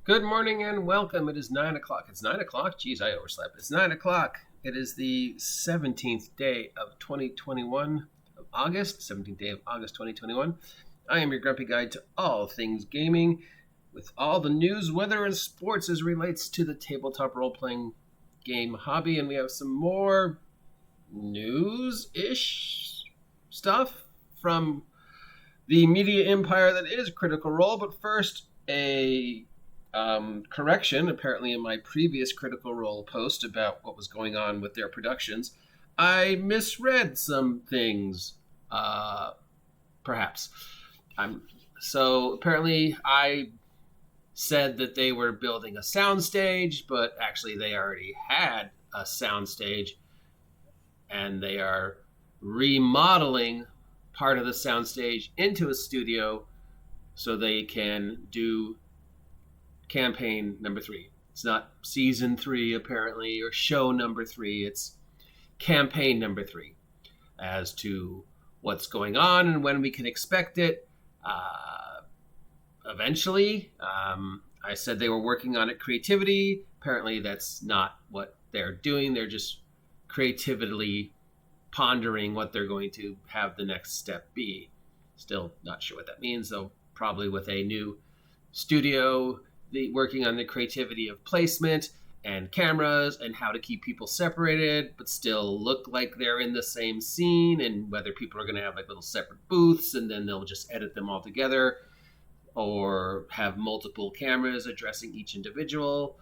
Good morning and welcome. It is 9 o'clock. It's 9 o'clock? Geez, I overslept. It's 9 o'clock. It is the 17th day of 2021, of August, 17th day of August 2021. I am your grumpy guide to all things gaming, with all the news, weather, and sports as relates to the tabletop role-playing game hobby. And we have some more news-ish stuff from the media empire that is Critical Role. But first, a correction. Apparently in my previous Critical Role post about what was going on with their productions, I misread some things, perhaps. So apparently I said that they were building a soundstage, but actually they already had a soundstage, and they are remodeling part of the soundstage into a studio so they can do campaign number 3. It's not season 3 apparently, or show number 3. It's campaign number 3. As to what's going on and when we can expect it, eventually, I said they were working on it creativity. Apparently that's not what they're doing. They're just creatively pondering what they're going to have the next step be. Still not sure what that means, though. Probably with a new studio, working on the creativity of placement and cameras and how to keep people separated but still look like they're in the same scene, and whether people are going to have like little separate booths and then they'll just edit them all together, or have multiple cameras addressing each individual.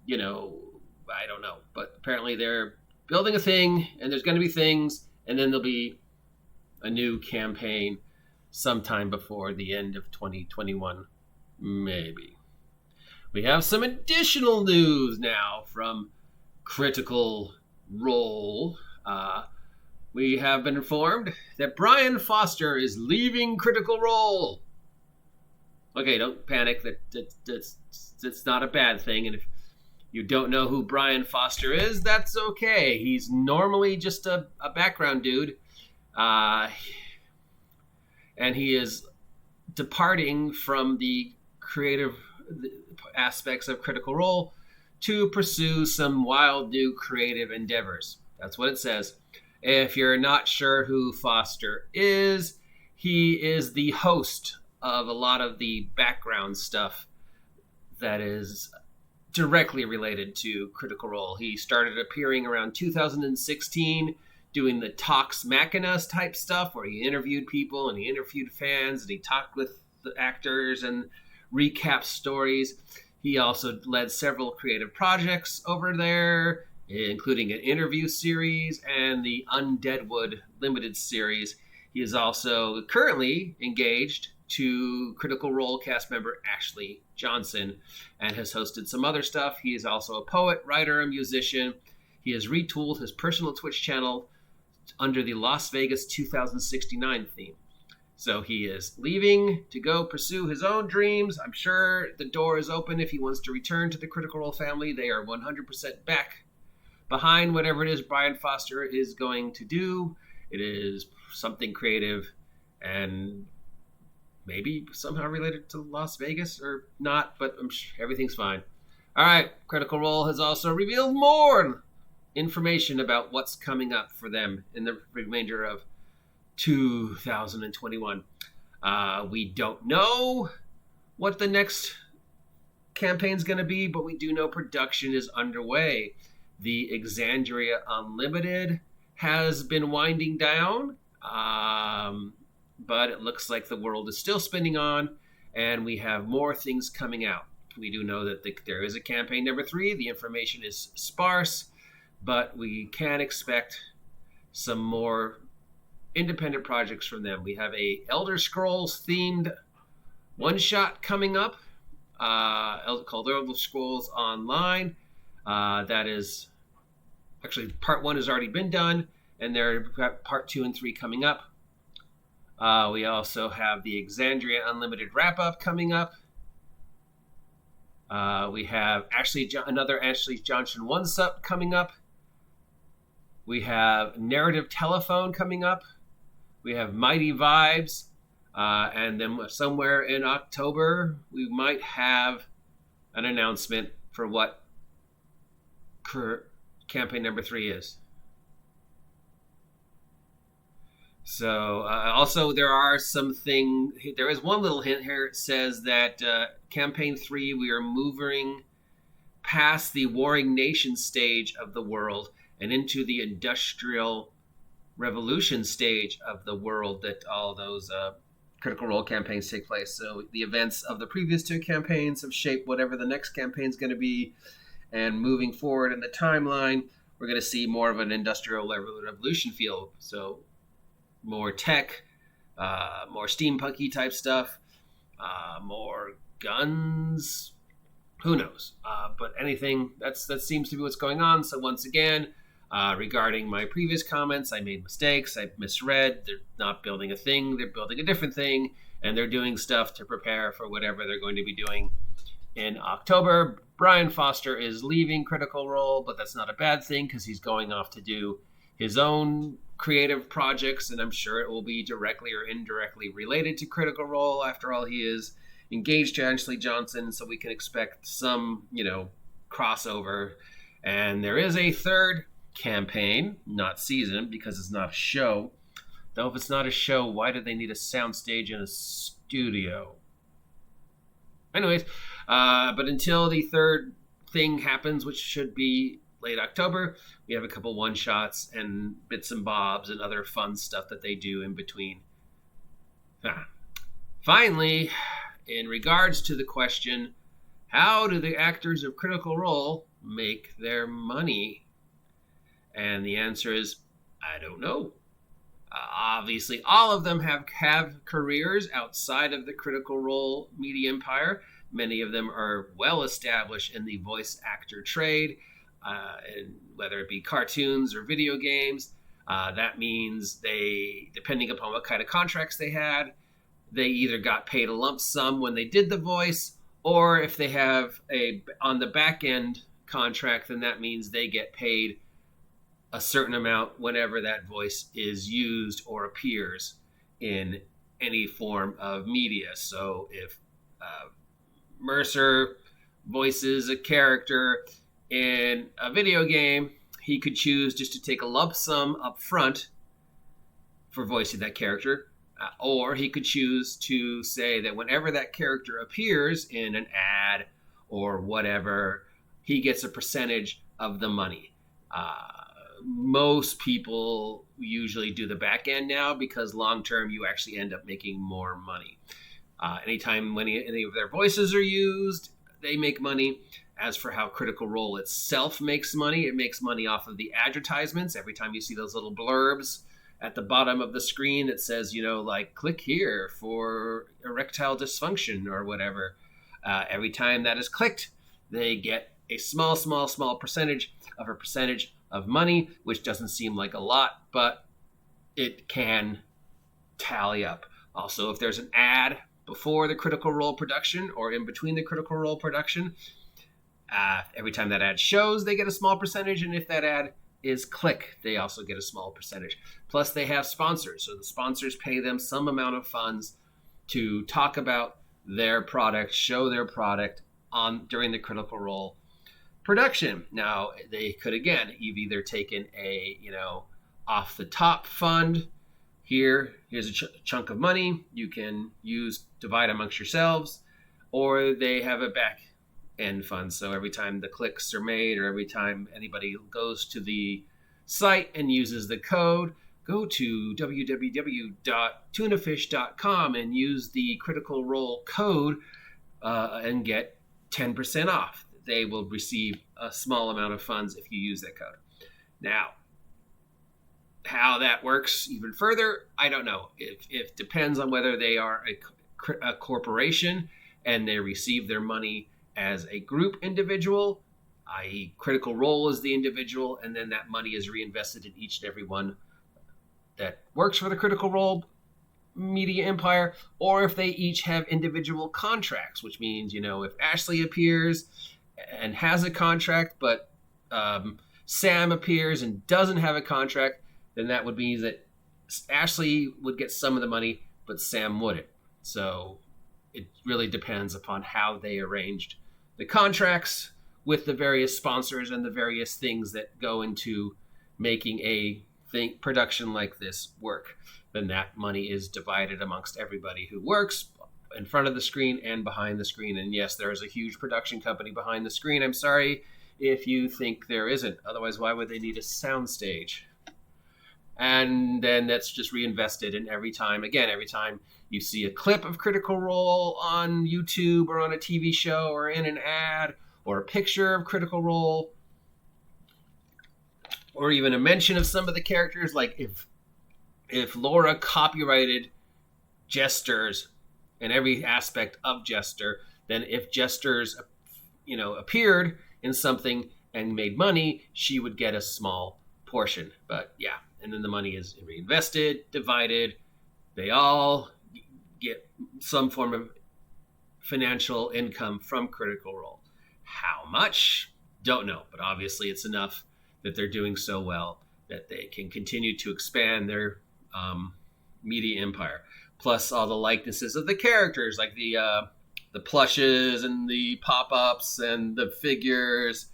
I don't know, but apparently they're building a thing, and there's going to be things, and then there'll be a new campaign sometime before the end of 2021, maybe. We have some additional news now from Critical Role. We have been informed that Brian Foster is leaving Critical Role. Okay, don't panic. That's not a bad thing. And if you don't know who Brian Foster is, that's okay. He's normally just a background dude. And he is departing from the creative aspects of Critical Role to pursue some wild new creative endeavors. That's what it says. If you're not sure who Foster is, he is the host of a lot of the background stuff that is directly related to Critical Role. He started appearing around 2016 doing the Talks Machinas type stuff, where he interviewed people and he interviewed fans and he talked with the actors and recap stories. He also led several creative projects over there, including an interview series and the Undeadwood limited series. He is also currently engaged to Critical Role cast member Ashley Johnson and has hosted some other stuff. He is also a poet, writer, and musician. He has retooled his personal Twitch channel under the Las Vegas 2069 theme. So he is leaving to go pursue his own dreams. I'm sure the door is open if he wants to return to the Critical Role family. They are 100% back behind whatever it is Brian Foster is going to do. It is something creative and maybe somehow related to Las Vegas or not, but I'm sure everything's fine. All right, Critical Role has also revealed more information about what's coming up for them in the remainder of 2021. We don't know what the next campaign's going to be, but we do know production is underway. The Exandria Unlimited has been winding down, but it looks like the world is still spinning on, and we have more things coming out. We do know that there is a campaign number 3. The information is sparse, but we can expect some more independent projects from them. We have a Elder Scrolls themed one-shot coming up called Elder Scrolls Online. That is actually part 1 has already been done, and they've got part 2 and 3 coming up. We also have the Exandria Unlimited wrap-up coming up. We have another Ashley Johnson one-sup coming up. We have Narrative Telephone coming up. We have Mighty Vibes. And then somewhere in October, we might have an announcement for what campaign number 3 is. So also there is one little hint here. It says that campaign 3, we are moving past the warring nation stage of the world and into the industrial revolution stage of the world that all those Critical Role campaigns take place. So the events of the previous 2 campaigns have shaped whatever the next campaign is going to be. And moving forward in the timeline, we're going to see more of an industrial revolution feel. So more tech, more steampunky type stuff, more guns. Who knows? But anything, that seems to be what's going on. So once again, regarding my previous comments, I made mistakes. I misread. They're not building a thing. They're building a different thing. And they're doing stuff to prepare for whatever they're going to be doing in October. Brian Foster is leaving Critical Role, but that's not a bad thing because he's going off to do his own creative projects, and I'm sure it will be directly or indirectly related to Critical Role. After all, he is engaged to Ashley Johnson, so we can expect some, crossover. And there is a third campaign, not season, because it's not a show. Though if it's not a show, why do they need a soundstage in a studio? Anyways, but until the third thing happens, which should be late October, we have a couple one-shots and bits and bobs and other fun stuff that they do in between. Finally, in regards to the question, how do the actors of Critical Role make their money? And the answer is, I don't know. Obviously, all of them have careers outside of the Critical Role media empire. Many of them are well established in the voice actor trade, and whether it be cartoons or video games. That means they, depending upon what kind of contracts they had, they either got paid a lump sum when they did the voice, or if they have on the back end contract, then that means they get paid a certain amount whenever that voice is used or appears in any form of media. So if Mercer voices a character in a video game, he could choose just to take a lump sum up front for voicing that character, or he could choose to say that whenever that character appears in an ad or whatever, he gets a percentage of the money. Most people usually do the back end now because long term you actually end up making more money. Anytime when any of their voices are used, they make money. As for how Critical Role itself makes money, it makes money off of the advertisements. Every time you see those little blurbs at the bottom of the screen, it says, click here for erectile dysfunction or whatever. Every time that is clicked, they get a small percentage of money, which doesn't seem like a lot, but it can tally up. Also, if there's an ad before the Critical Role production or in between the Critical Role production, every time that ad shows, they get a small percentage, and if that ad is click, they also get a small percentage. Plus, they have sponsors, so the sponsors pay them some amount of funds to talk about their product, show their product during the Critical Role production. Now, they could, again, you've either taken a, off the top fund. Here's a chunk of money you can divide amongst yourselves, or they have a back end fund. So every time the clicks are made, or every time anybody goes to the site and uses the code, go to www.tunafish.com and use the Critical Role code and get 10% off. They will receive a small amount of funds if you use that code. Now, how that works even further, I don't know. It depends on whether they are a corporation and they receive their money as a group individual, i.e. Critical Role is the individual, and then that money is reinvested in each and every one that works for the Critical Role media empire, or if they each have individual contracts, which means, if Ashley appears and has a contract, but Sam appears and doesn't have a contract, then that would mean that Ashley would get some of the money, but Sam wouldn't. So it really depends upon how they arranged the contracts with the various sponsors and the various things that go into making a production like this work. Then that money is divided amongst everybody who works in front of the screen and behind the screen. And yes, there is a huge production company behind the screen. I'm sorry if you think there isn't. Otherwise, why would they need a soundstage? And then that's just reinvested. And every time you see a clip of Critical Role on YouTube or on a TV show or in an ad or a picture of Critical Role, or even a mention of some of the characters, like if Laura copyrighted Jesters and every aspect of Jester, then if Jesters, appeared in something and made money, she would get a small portion. But yeah, and then the money is reinvested, divided. They all get some form of financial income from Critical Role. How much? Don't know, but obviously it's enough that they're doing so well that they can continue to expand their media empire. Plus all the likenesses of the characters, like the plushes and the pop-ups and the figures,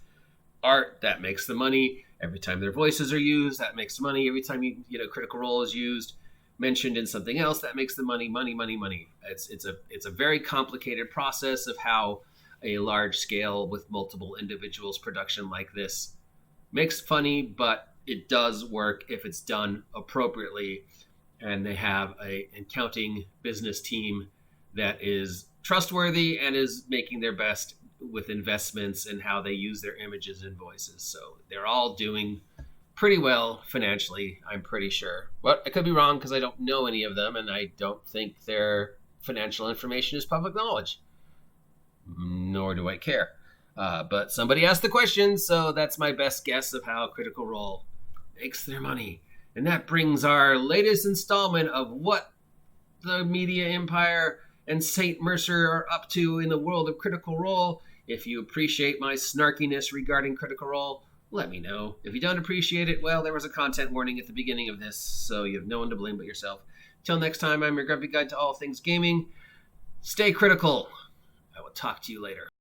art, that makes the money. Every time their voices are used, that makes the money. Every time Critical Role is used, mentioned in something else, that makes the money. Money. It's a very complicated process of how a large scale with multiple individuals production like this makes money, but it does work if it's done appropriately. And they have an accounting business team that is trustworthy and is making their best with investments and how they use their images and voices. So they're all doing pretty well financially, I'm pretty sure. But I could be wrong because I don't know any of them, and I don't think their financial information is public knowledge. Nor do I care. But somebody asked the question, so that's my best guess of how Critical Role makes their money. And that brings our latest installment of what the media empire and St. Mercer are up to in the world of Critical Role. If you appreciate my snarkiness regarding Critical Role, let me know. If you don't appreciate it, well, there was a content warning at the beginning of this, so you have no one to blame but yourself. Till next time, I'm your grumpy guide to all things gaming. Stay critical. I will talk to you later.